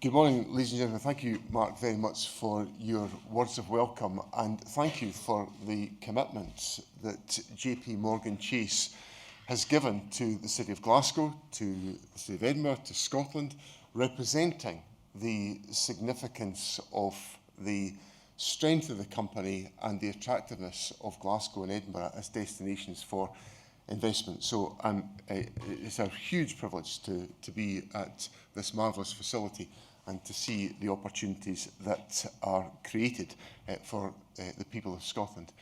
Good morning, ladies and gentlemen. Thank you, Mark, very much for your words of welcome, and thank you for the commitments that JP Morgan Chase has given to the City of Glasgow, to the City of Edinburgh, to Scotland, representing the significance of the strength of the company and the attractiveness of Glasgow and Edinburgh as destinations for investment. So it's a huge privilege to be at this marvellous facility and to see the opportunities that are created for the people of Scotland.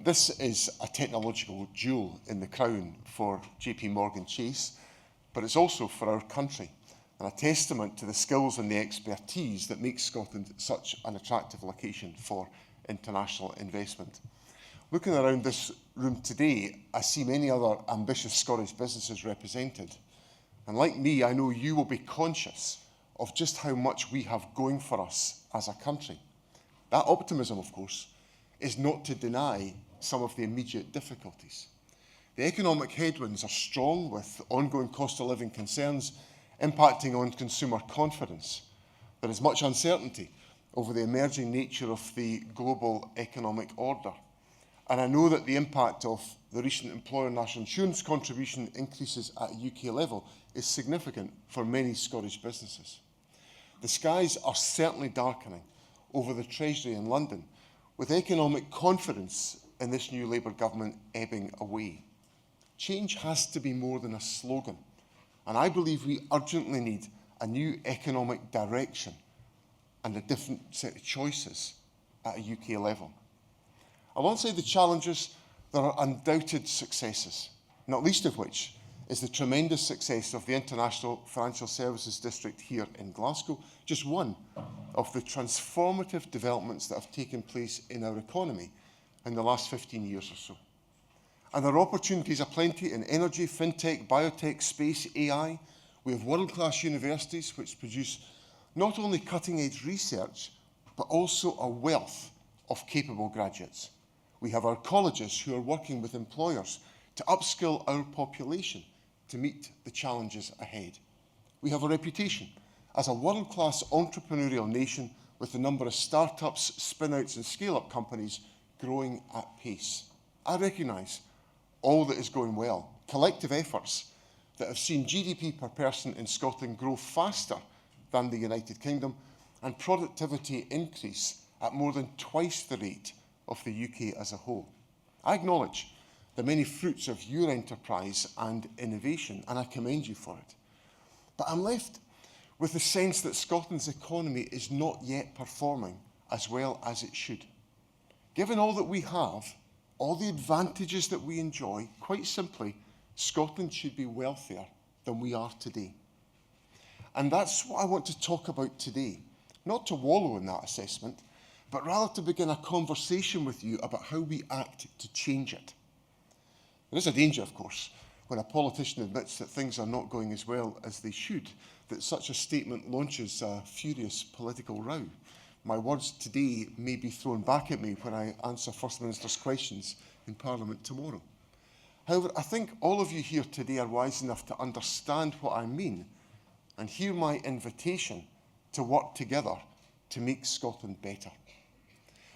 This is a technological jewel in the crown for JP Morgan Chase, but it's also for our country, and a testament to the skills and the expertise that makes Scotland such an attractive location for international investment. Looking around this room today, I see many other ambitious Scottish businesses represented. And like me, I know you will be conscious of just how much we have going for us as a country. That optimism, of course, is not to deny some of the immediate difficulties. The economic headwinds are strong, with ongoing cost of living concerns impacting on consumer confidence. There is much uncertainty over the emerging nature of the global economic order. And I know that the impact of the recent employer national insurance contribution increases at a UK level is significant for many Scottish businesses. The skies are certainly darkening over the Treasury in London, with economic confidence in this new Labour government ebbing away. Change has to be more than a slogan, and I believe we urgently need a new economic direction and a different set of choices at a UK level. Alongside the challenges, there are undoubted successes, not least of which is the tremendous success of the International Financial Services District here in Glasgow, just one of the transformative developments that have taken place in our economy in the last 15 years or so. And there are opportunities aplenty in energy, fintech, biotech, space, AI. We have world-class universities which produce not only cutting-edge research, but also a wealth of capable graduates. We have our colleges who are working with employers to upskill our population to meet the challenges ahead. We have a reputation as a world-class entrepreneurial nation with the number of startups, spin-outs and scale-up companies growing at pace. I recognise all that is going well, collective efforts that have seen GDP per person in Scotland grow faster than the United Kingdom and productivity increase at more than twice the rate of the UK as a whole. I acknowledge the many fruits of your enterprise and innovation, and I commend you for it. But I'm left with the sense that Scotland's economy is not yet performing as well as it should. Given all that we have, all the advantages that we enjoy, quite simply, Scotland should be wealthier than we are today. And that's what I want to talk about today, not to wallow in that assessment, but rather to begin a conversation with you about how we act to change it. There is a danger, of course, when a politician admits that things are not going as well as they should, that such a statement launches a furious political row. My words today may be thrown back at me when I answer First Minister's questions in Parliament tomorrow. However, I think all of you here today are wise enough to understand what I mean and hear my invitation to work together to make Scotland better.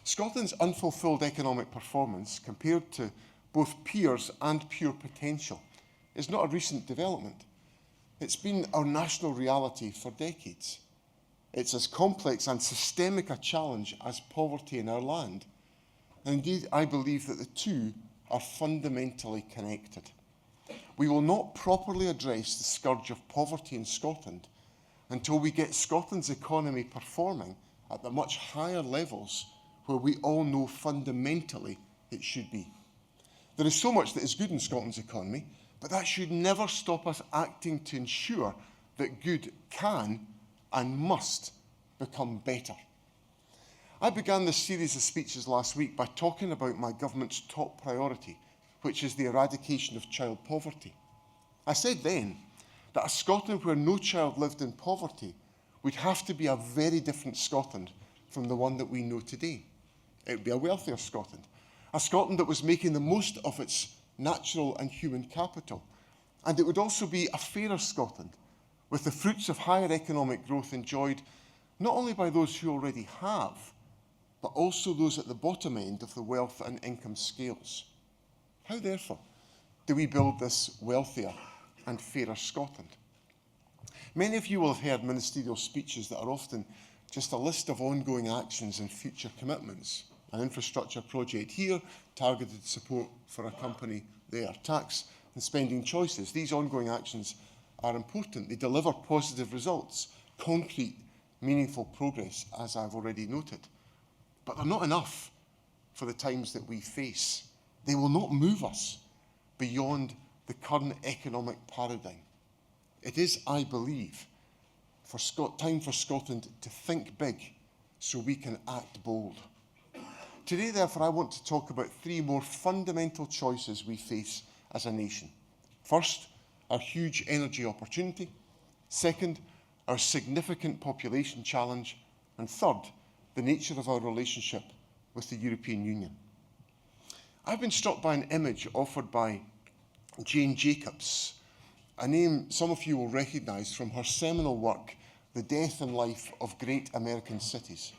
Scotland's unfulfilled economic performance, compared to both peers and pure potential, is not a recent development. It's been our national reality for decades. It's as complex and systemic a challenge as poverty in our land. And indeed, I believe that the two are fundamentally connected. We will not properly address the scourge of poverty in Scotland until we get Scotland's economy performing at the much higher levels where we all know fundamentally it should be. There is so much that is good in Scotland's economy, but that should never stop us acting to ensure that good can and must become better. I began this series of speeches last week by talking about my government's top priority, which is the eradication of child poverty. I said then that a Scotland where no child lived in poverty would have to be a very different Scotland from the one that we know today. It would be a wealthier Scotland, a Scotland that was making the most of its natural and human capital. And it would also be a fairer Scotland, with the fruits of higher economic growth enjoyed not only by those who already have, but also those at the bottom end of the wealth and income scales. How, therefore, do we build this wealthier and fairer Scotland? Many of you will have heard ministerial speeches that are often just a list of ongoing actions and future commitments. An infrastructure project here, targeted support for a company there, tax and spending choices. These ongoing actions are important. They deliver positive results, concrete, meaningful progress, as I've already noted. But they're not enough for the times that we face. They will not move us beyond the current economic paradigm. It is, I believe, time for Scotland to think big so we can act bold. Today, therefore, I want to talk about three more fundamental choices we face as a nation. First, our huge energy opportunity. Second, our significant population challenge. And third, the nature of our relationship with the European Union. I've been struck by an image offered by Jane Jacobs, a name some of you will recognise from her seminal work, The Death and Life of Great American Cities.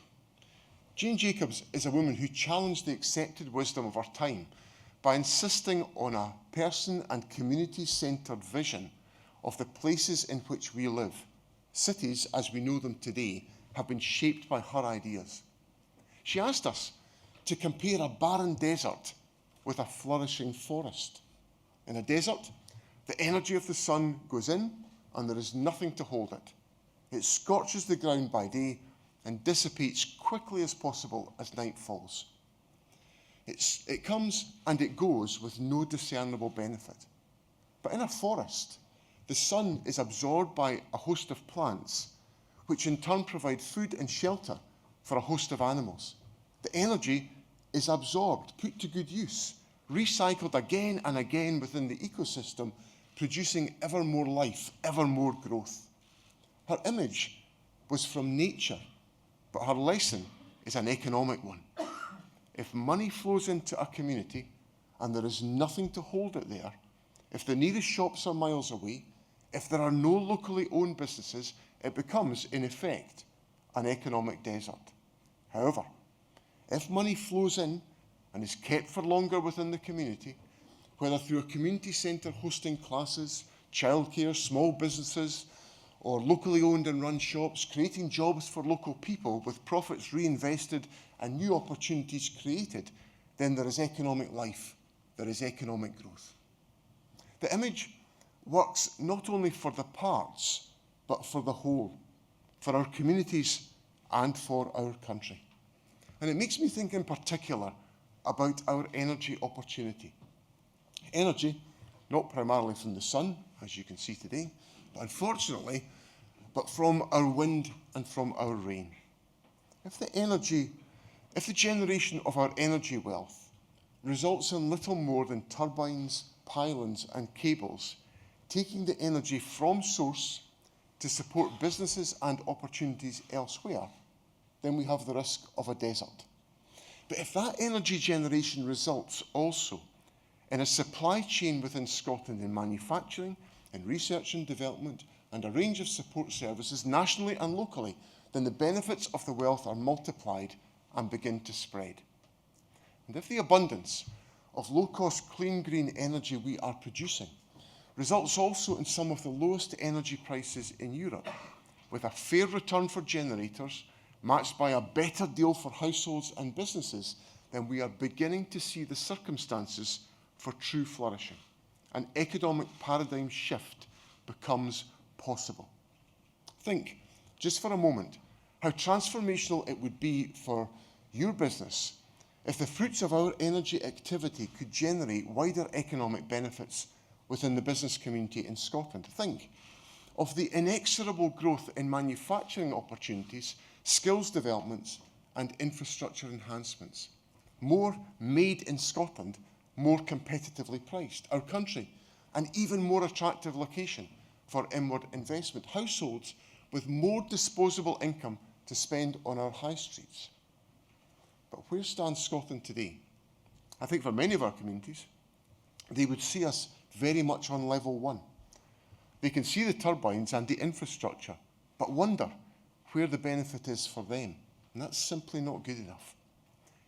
Jane Jacobs is a woman who challenged the accepted wisdom of our time by insisting on a person and community-centred vision of the places in which we live. Cities, as we know them today, have been shaped by her ideas. She asked us to compare a barren desert with a flourishing forest. In a desert, the energy of the sun goes in and there is nothing to hold it. It scorches the ground by day and dissipates quickly as possible as night falls. It comes and it goes with no discernible benefit. But in a forest, the sun is absorbed by a host of plants, which in turn provide food and shelter for a host of animals. The energy is absorbed, put to good use, recycled again and again within the ecosystem, producing ever more life, ever more growth. Her image was from nature, but her lesson is an economic one. If money flows into a community and there is nothing to hold it there, if the nearest shops are miles away, if there are no locally owned businesses, it becomes, in effect, an economic desert. However, if money flows in and is kept for longer within the community, whether through a community centre hosting classes, childcare, small businesses, or locally owned and run shops, creating jobs for local people with profits reinvested and new opportunities created, then there is economic life, there is economic growth. The image works not only for the parts, but for the whole, for our communities and for our country. And it makes me think in particular about our energy opportunity. Energy, not primarily from the sun, as you can see today, but unfortunately, but from our wind and from our rain. If the generation of our energy wealth results in little more than turbines, pylons and cables, taking the energy from source to support businesses and opportunities elsewhere, then we have the risk of a desert. But if that energy generation results also in a supply chain within Scotland in manufacturing, in research and development, and a range of support services nationally and locally, then the benefits of the wealth are multiplied and begin to spread. And if the abundance of low-cost, clean, green energy we are producing results also in some of the lowest energy prices in Europe, with a fair return for generators, matched by a better deal for households and businesses, then we are beginning to see the circumstances for true flourishing. An economic paradigm shift becomes possible. Think, just for a moment, how transformational it would be for your business if the fruits of our energy activity could generate wider economic benefits within the business community in Scotland. Think of the inexorable growth in manufacturing opportunities, skills developments, and infrastructure enhancements. More made in Scotland, more competitively priced. Our country, an even more attractive location for inward investment. Households with more disposable income to spend on our high streets. But where stands Scotland today? I think for many of our communities, they would see us very much on level one. They can see the turbines and the infrastructure, but wonder where the benefit is for them. And that's simply not good enough.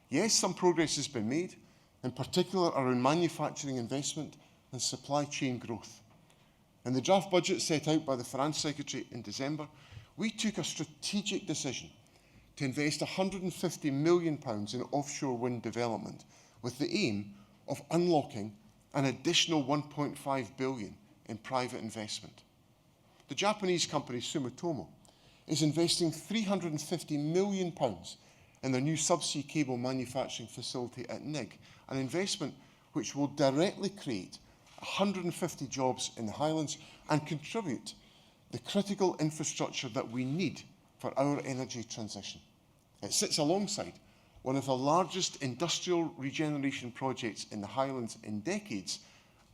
Yes, some progress has been made, in particular around manufacturing investment and supply chain growth. In the draft budget set out by the Finance Secretary in December, we took a strategic decision to invest £150 million in offshore wind development with the aim of unlocking an additional £1.5 billion in private investment. The Japanese company Sumitomo is investing £350 million in their new subsea cable manufacturing facility at Nigg, an investment which will directly create 150 jobs in the Highlands and contribute the critical infrastructure that we need for our energy transition. It sits alongside one of the largest industrial regeneration projects in the Highlands in decades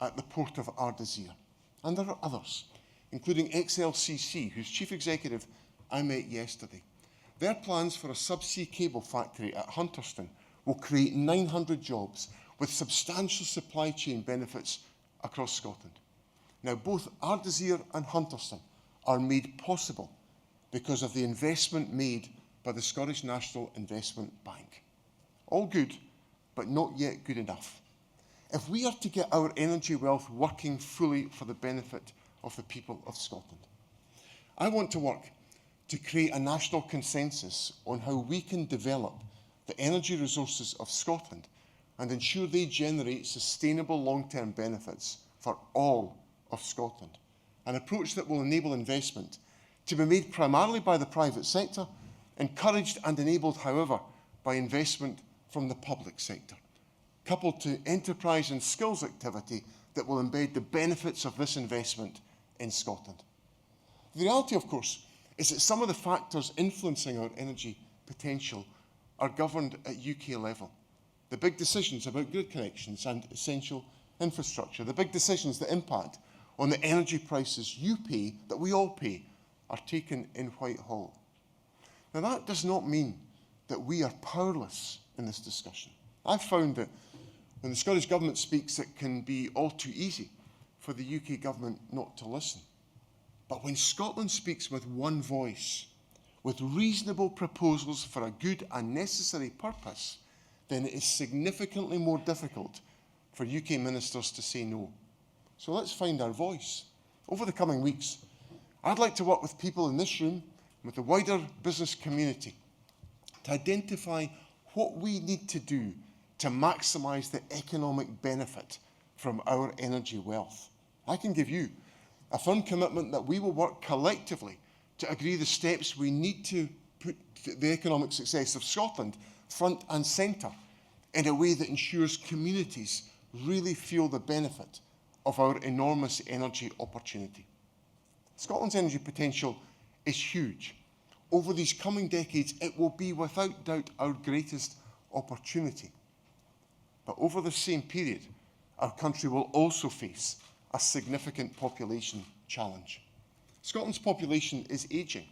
at the port of Ardersier. And there are others, including XLCC, whose chief executive I met yesterday. Their plans for a subsea cable factory at Hunterston will create 900 jobs with substantial supply chain benefits across Scotland. Now, both Ardersier and Hunterston are made possible because of the investment made by the Scottish National Investment Bank. All good, but not yet good enough. If we are to get our energy wealth working fully for the benefit of the people of Scotland, I want to work to create a national consensus on how we can develop the energy resources of Scotland and ensure they generate sustainable long-term benefits for all of Scotland. An approach that will enable investment to be made primarily by the private sector, encouraged and enabled, however, by investment from the public sector, coupled to enterprise and skills activity that will embed the benefits of this investment in Scotland. The reality, of course, is that some of the factors influencing our energy potential are governed at UK level. The big decisions about grid connections and essential infrastructure, the big decisions that impact on the energy prices you pay, that we all pay, are taken in Whitehall. Now, that does not mean that we are powerless in this discussion. I've found that when the Scottish Government speaks, it can be all too easy for the UK Government not to listen. But when Scotland speaks with one voice, with reasonable proposals for a good and necessary purpose, then it is significantly more difficult for UK ministers to say no. So let's find our voice. Over the coming weeks, I'd like to work with people in this room, with the wider business community, to identify what we need to do to maximise the economic benefit from our energy wealth. I can give you a firm commitment that we will work collectively to agree the steps we need to put the economic success of Scotland front and centre in a way that ensures communities really feel the benefit of our enormous energy opportunity. Scotland's energy potential is huge. Over these coming decades, it will be without doubt our greatest opportunity. But over the same period, our country will also face a significant population challenge. Scotland's population is ageing.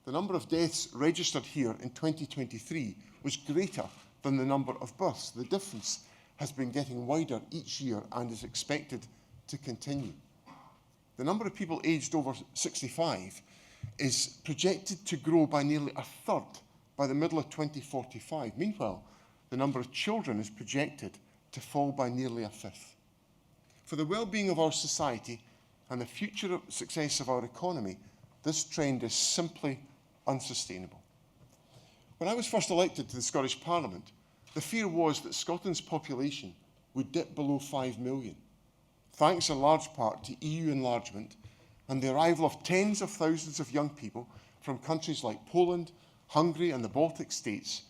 The number of deaths registered here in 2023 was greater than the number of births. The difference has been getting wider each year and is expected to continue. The number of people aged over 65 is projected to grow by nearly a third by the middle of 2045. Meanwhile, the number of children is projected to fall by nearly a fifth. For the well-being of our society and the future success of our economy, this trend is simply unsustainable. When I was first elected to the Scottish Parliament, the fear was that Scotland's population would dip below 5 million, thanks in large part to EU enlargement and the arrival of tens of thousands of young people from countries like Poland, Hungary and the Baltic states,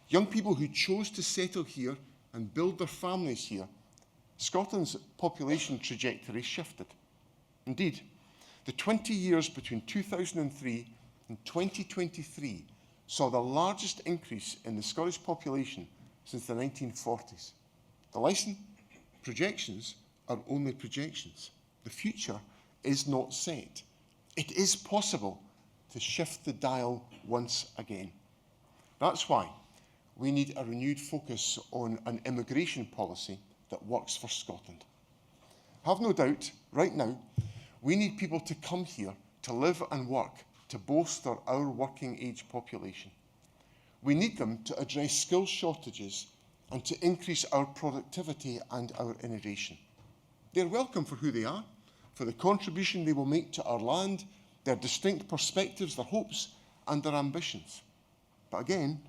young people who chose to settle here and build their families here. Scotland's population trajectory shifted. Indeed, the 20 years between 2003 and 2023 saw the largest increase in the Scottish population since the 1940s. The lesson? Projections are only projections. The future is not set. It is possible to shift the dial once again. That's why we need a renewed focus on an immigration policy that works for Scotland. Have no doubt, right now, We need people to come here to live and work, to bolster our working age population. We need them to address skills shortages and to increase our productivity and our innovation. They're welcome for who they are, for the contribution they will make to our land, their distinct perspectives, their hopes and their ambitions. But again,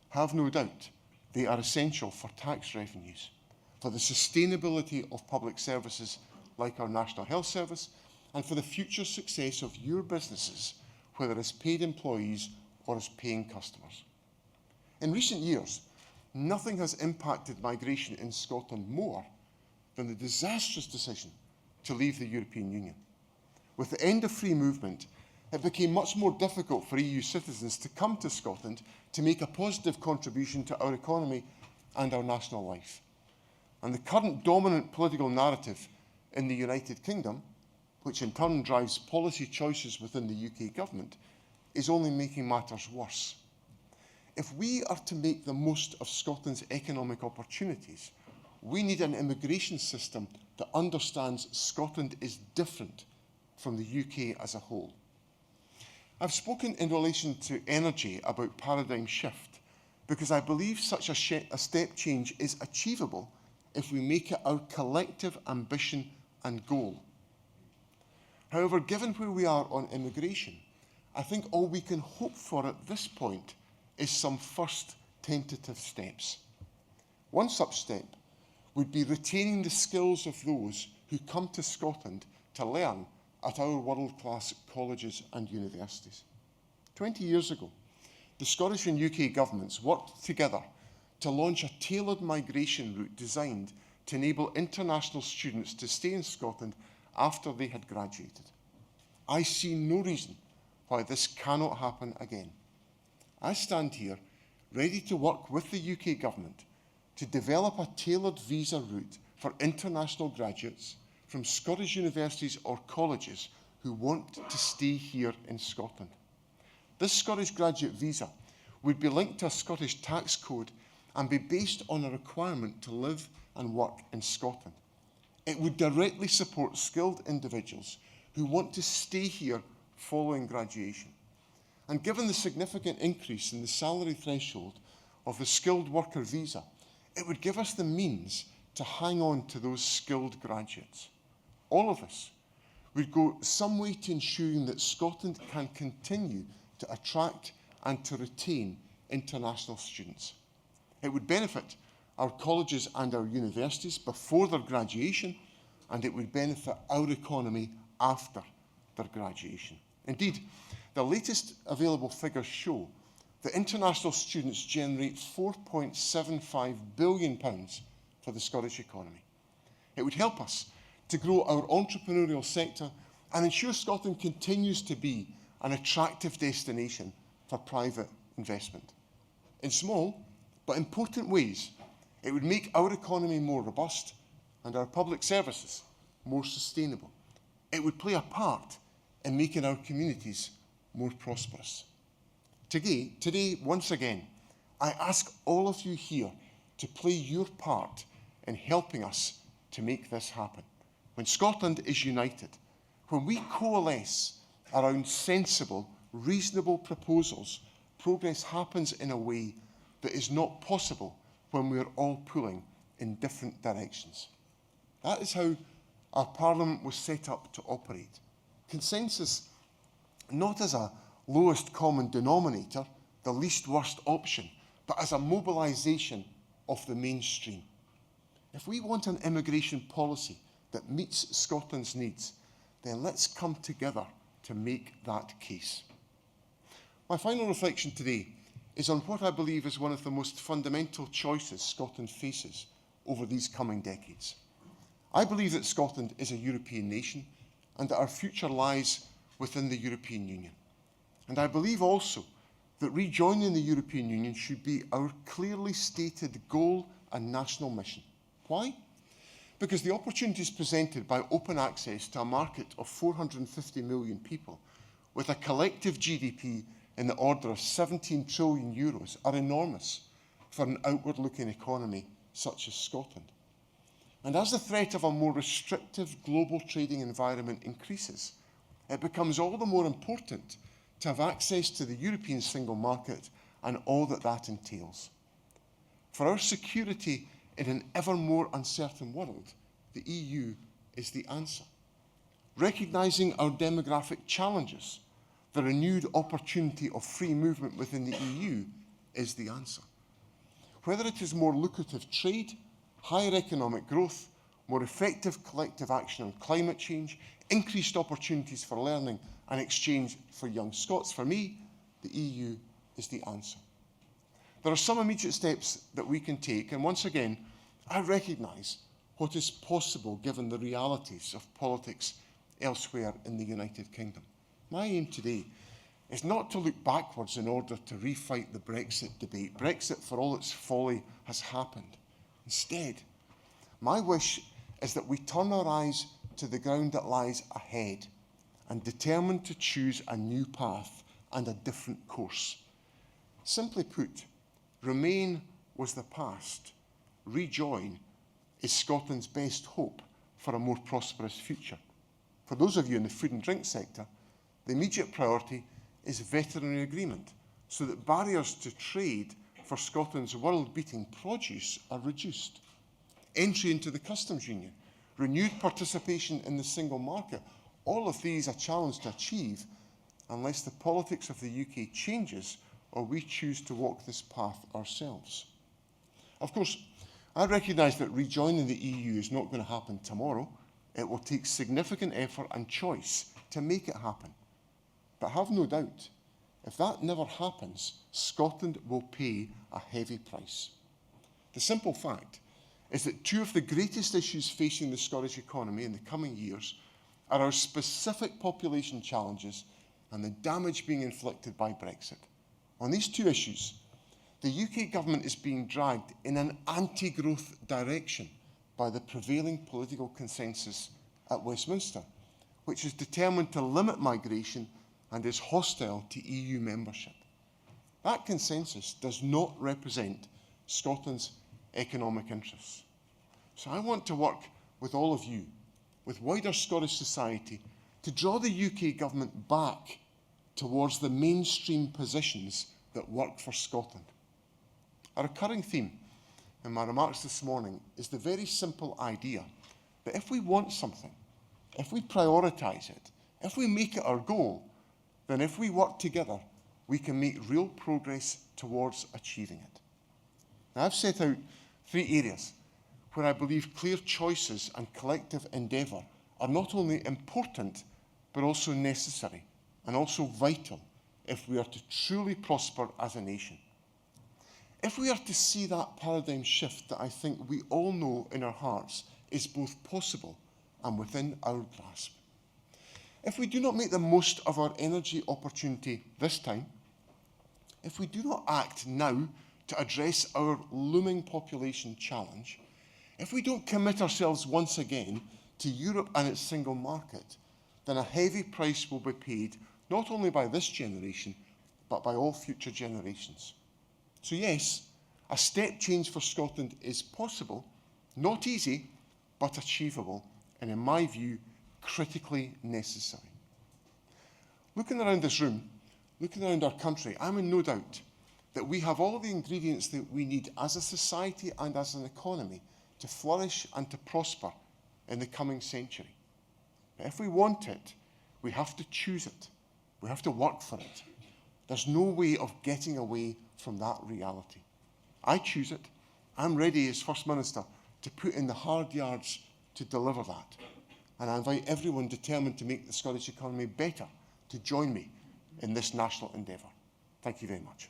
have no doubt, they are essential for tax revenues, for the sustainability of public services like our National Health Service, and for the future success of your businesses, whether as paid employees or as paying customers. In recent years, nothing has impacted migration in Scotland more than the disastrous decision to leave the European Union. With the end of free movement, it became much more difficult for EU citizens to come to Scotland to make a positive contribution to our economy and our national life. And the current dominant political narrative in the United Kingdom, which in turn drives policy choices within the UK government, is only making matters worse. If we are to make the most of Scotland's economic opportunities, we need an immigration system that understands Scotland is different from the UK as a whole. I've spoken in relation to energy about paradigm shift because I believe such a step change is achievable if we make it our collective ambition and goal. However, given where we are on immigration, I think all we can hope for at this point is some first tentative steps. One such step would be retaining the skills of those who come to Scotland to learn at our world-class colleges and universities. 20 years ago, the Scottish and UK governments worked together to launch a tailored migration route designed to enable international students to stay in Scotland after they had graduated. I see no reason why this cannot happen again. I stand here ready to work with the UK government to develop a tailored visa route for international graduates from Scottish universities or colleges who want to stay here in Scotland. This Scottish graduate visa would be linked to a Scottish tax code and be based on a requirement to live and work in Scotland. It would directly support skilled individuals who want to stay here following graduation. And given the significant increase in the salary threshold of the skilled worker visa, it would give us the means to hang on to those skilled graduates. All of this would go some way to ensuring that Scotland can continue to attract and to retain international students. It would benefit our colleges and our universities before their graduation, and it would benefit our economy after their graduation. Indeed, the latest available figures show that international students generate £4.75 billion for the Scottish economy. It would help us to grow our entrepreneurial sector and ensure Scotland continues to be an attractive destination for private investment. In small but important ways, it would make our economy more robust and our public services more sustainable. It would play a part in making our communities more prosperous. Today, once again, I ask all of you here to play your part in helping us to make this happen. When Scotland is united, when we coalesce around sensible, reasonable proposals, progress happens in a way that is not possible when we are all pulling in different directions. That is how our Parliament was set up to operate. Consensus, not as a lowest common denominator, the least worst option, but as a mobilisation of the mainstream. If we want an immigration policy that meets Scotland's needs, then let's come together to make that case. My final reflection today is on what I believe is one of the most fundamental choices Scotland faces over these coming decades. I believe that Scotland is a European nation and that our future lies within the European Union. And I believe also that rejoining the European Union should be our clearly stated goal and national mission. Why? Because the opportunities presented by open access to a market of 450 million people with a collective GDP in the order of 17 trillion euros are enormous for an outward-looking economy such as Scotland. And as the threat of a more restrictive global trading environment increases, it becomes all the more important to have access to the European single market and all that that entails. For our security in an ever more uncertain world, the EU is the answer. Recognising our demographic challenges, the renewed opportunity of free movement within the EU is the answer. Whether it is more lucrative trade, higher economic growth, more effective collective action on climate change, increased opportunities for learning and exchange for young Scots, for me, the EU is the answer. There are some immediate steps that we can take, and once again, I recognise what is possible given the realities of politics elsewhere in the United Kingdom. My aim today is not to look backwards in order to refight the Brexit debate. Brexit, for all its folly, has happened. Instead, my wish is that we turn our eyes to the ground that lies ahead and determine to choose a new path and a different course. Simply put, Remain was the past. Rejoin is Scotland's best hope for a more prosperous future. For those of you in the food and drink sector, the immediate priority is veterinary agreement, so that barriers to trade for Scotland's world-beating produce are reduced. Entry into the customs union, renewed participation in the single market, all of these are challenged to achieve unless the politics of the UK changes or we choose to walk this path ourselves. Of course, I recognise that rejoining the EU is not going to happen tomorrow. It will take significant effort and choice to make it happen. But have no doubt, if that never happens, Scotland will pay a heavy price. The simple fact is that two of the greatest issues facing the Scottish economy in the coming years are our specific population challenges and the damage being inflicted by Brexit. On these two issues, the UK government is being dragged in an anti-growth direction by the prevailing political consensus at Westminster, which is determined to limit migration and is hostile to EU membership. That consensus does not represent Scotland's economic interests. So I want to work with all of you, with wider Scottish society, to draw the UK government back towards the mainstream positions that work for Scotland. A recurring theme in my remarks this morning is the very simple idea that if we want something, if we prioritise it, if we make it our goal, then if we work together, we can make real progress towards achieving it. Now, I've set out 3 areas where I believe clear choices and collective endeavour are not only important, but also necessary and also vital if we are to truly prosper as a nation. If we are to see that paradigm shift that I think we all know in our hearts is both possible and within our grasp. If we do not make the most of our energy opportunity this time, if we do not act now to address our looming population challenge, if we don't commit ourselves once again to Europe and its single market, then a heavy price will be paid not only by this generation, but by all future generations. So yes, a step change for Scotland is possible, not easy, but achievable, and in my view, critically necessary. Looking around this room, looking around our country, I'm in no doubt that we have all the ingredients that we need as a society and as an economy to flourish and to prosper in the coming century. But if we want it, we have to choose it. We have to work for it. There's no way of getting away from that reality. I choose it. I'm ready as First Minister to put in the hard yards to deliver that. And I invite everyone determined to make the Scottish economy better to join me in this national endeavour. Thank you very much.